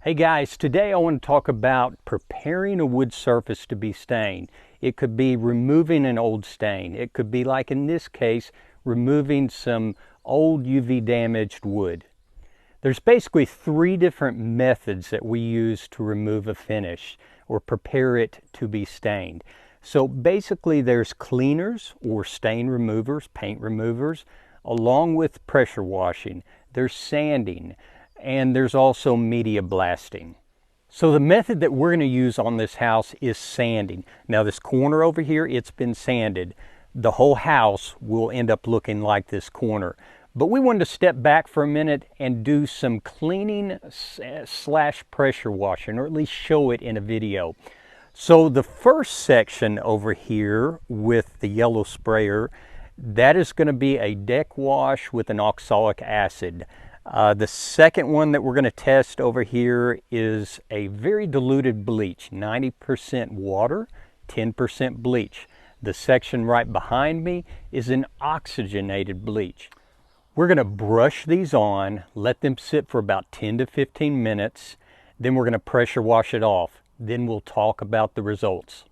Hey guys, today I want to talk about preparing a wood surface to be stained. It could be removing an old stain. It could be, like in this case, removing some old UV damaged wood. There's basically three different methods that we use to remove a finish or prepare it to be stained. So basically there's cleaners or stain removers, paint removers, along with pressure washing. There's sanding, and there's also media blasting. So the method that we're going to use on this house is sanding. Now this corner over here, it's been sanded. The whole house will end up looking like this corner. But we wanted to step back for a minute and do some cleaning slash pressure washing, or at least show it in a video. So the first section over here with the yellow sprayer, that is going to be a deck wash with an oxalic acid. The second one that we're going to test over here is a very diluted bleach, 90% water, 10% bleach. The section right behind me is an oxygenated bleach. We're going to brush these on, let them sit for about 10 to 15 minutes, then we're going to pressure wash it off. Then we'll talk about the results.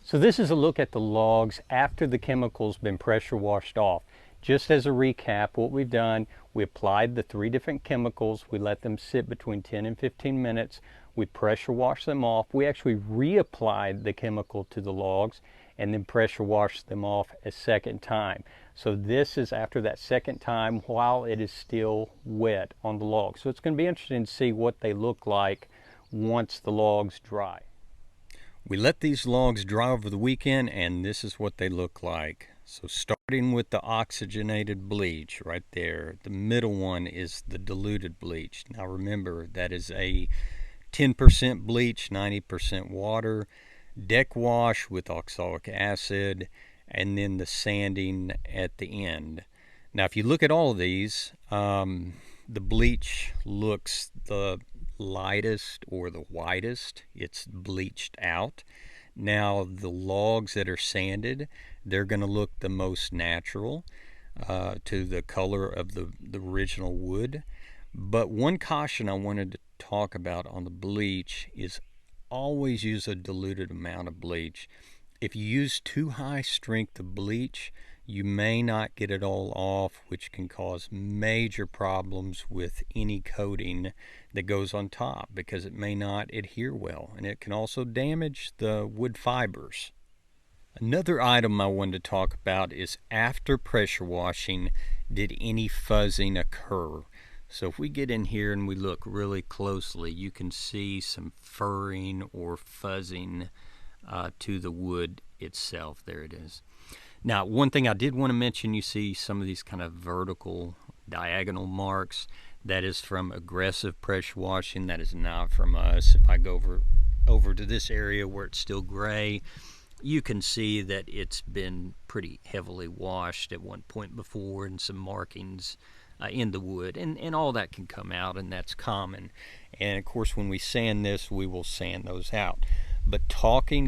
So this is a look at the logs after the chemical's been pressure washed off. Just as a recap, what we've done, we applied the three different chemicals. We let them sit between 10 and 15 minutes. We pressure washed them off. We actually reapplied the chemical to the logs and then pressure washed them off a second time. So this is after that second time while it is still wet on the logs. So it's going to be interesting to see what they look like once the logs dry. We let these logs dry over the weekend, and this is what they look like. So starting with the oxygenated bleach right there, the middle one is the diluted bleach. Now remember, that is a 10% bleach, 90% water, deck wash with oxalic acid, and then the sanding at the end. Now if you look at all of these, the bleach looks the lightest or the whitest. It's bleached out. Now the logs that are sanded, they're going to look the most natural to the color of the original wood. But one caution I wanted to talk about on the bleach is always use a diluted amount of bleach. If you use too high strength of bleach, you may not get it all off, which can cause major problems with any coating that goes on top because it may not adhere well, and it can also damage the wood fibers. Another item I wanted to talk about is after pressure washing, did any fuzzing occur? So if we get in here and we look really closely, you can see some furring or fuzzing to the wood itself. There it is. Now, one thing I did want to mention, you see some of these kind of vertical diagonal marks. That is from aggressive pressure washing. That is not from us. If I go over to this area where it's still gray, you can see that it's been pretty heavily washed at one point before, and some markings in the wood. And all that can come out, and that's common. And of course, when we sand this, we will sand those out. But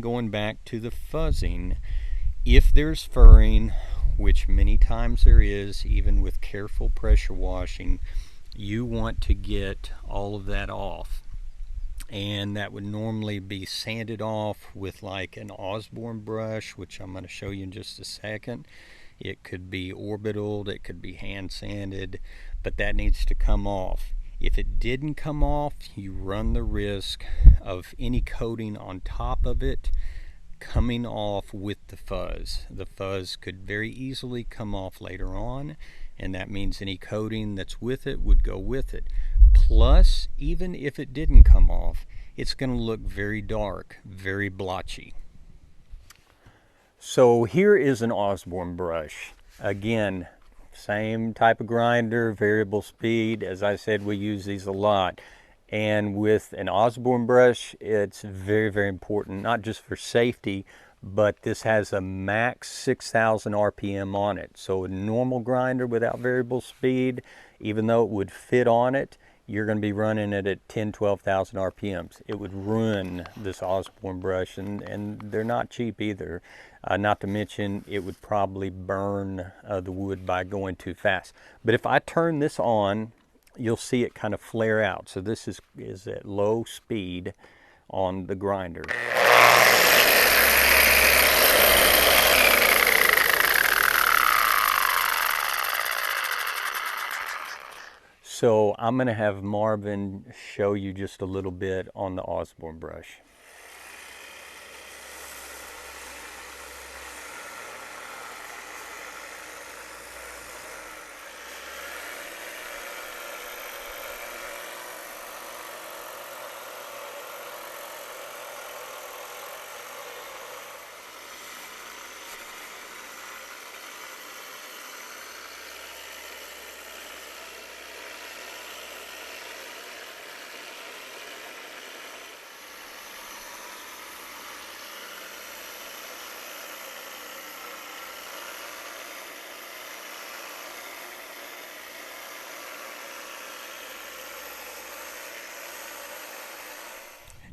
going back to the fuzzing, if there's furring, which many times there is, even with careful pressure washing, you want to get all of that off. And that would normally be sanded off with like an Osborn brush, which I'm going to show you in just a second. It could be orbitaled, it could be hand sanded, but that needs to come off. If it didn't come off, you run the risk of any coating on top of it coming off with the fuzz. The fuzz could very easily come off later on, and that means any coating that's with it would go with it. Plus, even if it didn't come off, it's going to look very dark, very blotchy. So here is an Osborn brush. Again, same type of grinder, variable speed. As I said, we use these a lot. And with an Osborn brush, it's very, very important, not just for safety, but this has a max 6,000 RPM on it. So a normal grinder without variable speed, even though it would fit on it, you're going to be running it at 10, 12,000 RPMs. It would ruin this Osborn brush, and they're not cheap either. Not to mention, it would probably burn the wood by going too fast. But if I turn this on, you'll see it kind of flare out. So this is at low speed on the grinder. So I'm going to have Marvin show you just a little bit on the Osborn brush.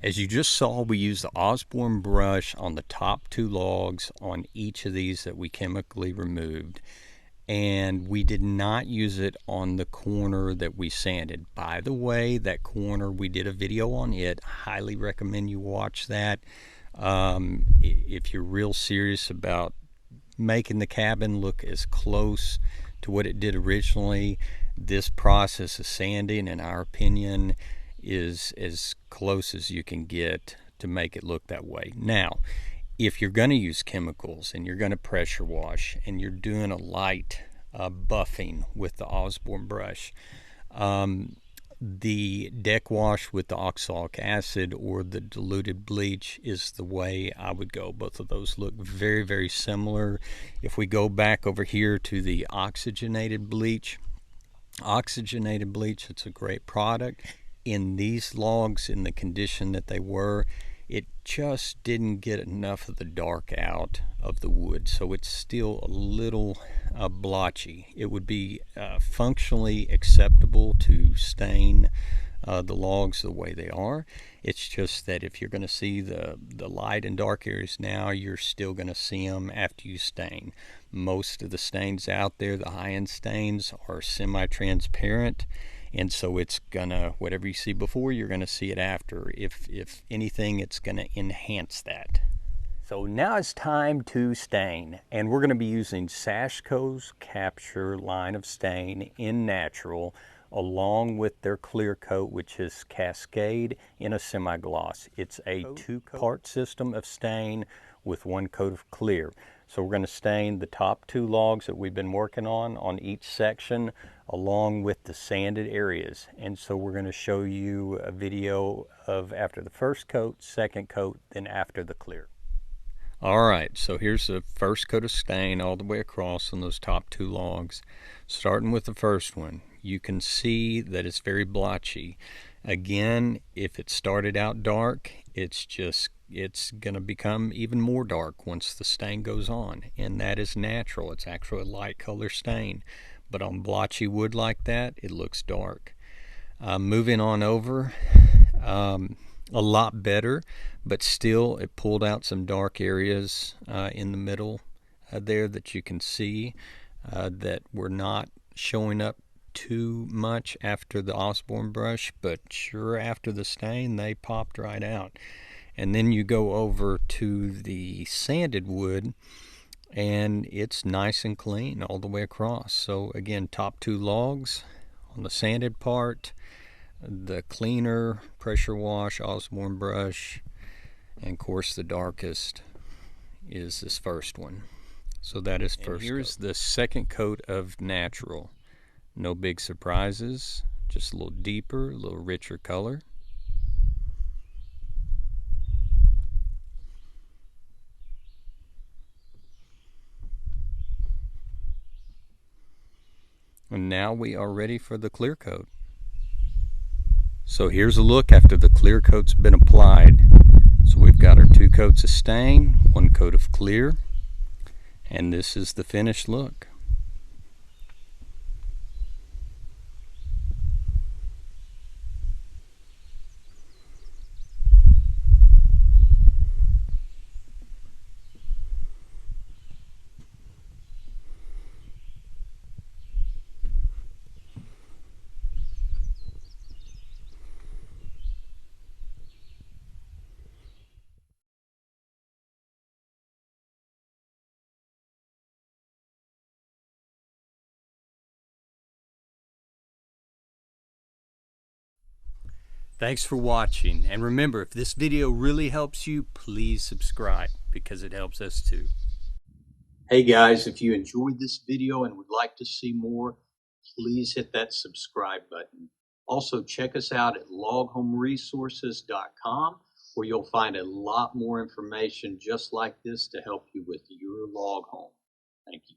As you just saw, we used the Osborn brush on the top two logs on each of these that we chemically removed. And we did not use it on the corner that we sanded. By the way, that corner, we did a video on it. Highly recommend you watch that. If you're real serious about making the cabin look as close to what it did originally, this process of sanding, in our opinion, is as close as you can get to make it look that way. Now, if you're going to use chemicals and you're going to pressure wash and you're doing a light buffing with the Osborn brush, the deck wash with the oxalic acid or the diluted bleach is the way I would go. Both of those look very, very similar. If we go back over here to the oxygenated bleach, it's a great product. In these logs, in the condition that they were, it just didn't get enough of the dark out of the wood, so it's still a little blotchy. It would be functionally acceptable to stain the logs the way they are. It's just that if you're going to see the light and dark areas now, you're still going to see them after you stain. Most of the stains out there, the high-end stains, are semi-transparent. And so it's gonna, whatever you see before, you're gonna see it after. If anything, it's gonna enhance that. So now it's time to stain. And we're gonna be using Sashco's Capture line of stain in natural, along with their clear coat, which is Cascade in a semi-gloss. It's a two-part system of stain with one coat of clear. So we're going to stain the top two logs that we've been working on each section, along with the sanded areas. And so we're going to show you a video of after the first coat, second coat, then after the clear. All right, so here's the first coat of stain all the way across on those top two logs. Starting with the first one, you can see that it's very blotchy. Again, if it started out dark, it's going to become even more dark once the stain goes on, and that is natural. It's actually a light color stain, but on blotchy wood like that, it looks dark. Moving on over, a lot better, but still it pulled out some dark areas in the middle there that you can see that were not showing up too much after the Osborn brush, but sure, after the stain they popped right out. And then you go over to the sanded wood and it's nice and clean all the way across. So again, top two logs on the sanded part, the cleaner pressure wash Osborn brush, and of course the darkest is this first one. So that is first. And here's the second coat of natural. No big surprises, just a little deeper, a little richer color. And now we are ready for the clear coat. So here's a look after the clear coat's been applied. So we've got our 2 coats of stain, 1 coat of clear, and this is the finished look. Thanks for watching, and remember, if this video really helps you, please subscribe because it helps us too. Hey guys, if you enjoyed this video and would like to see more, please hit that subscribe button. Also, check us out at loghomeresources.com, where you'll find a lot more information just like this to help you with your log home. Thank you.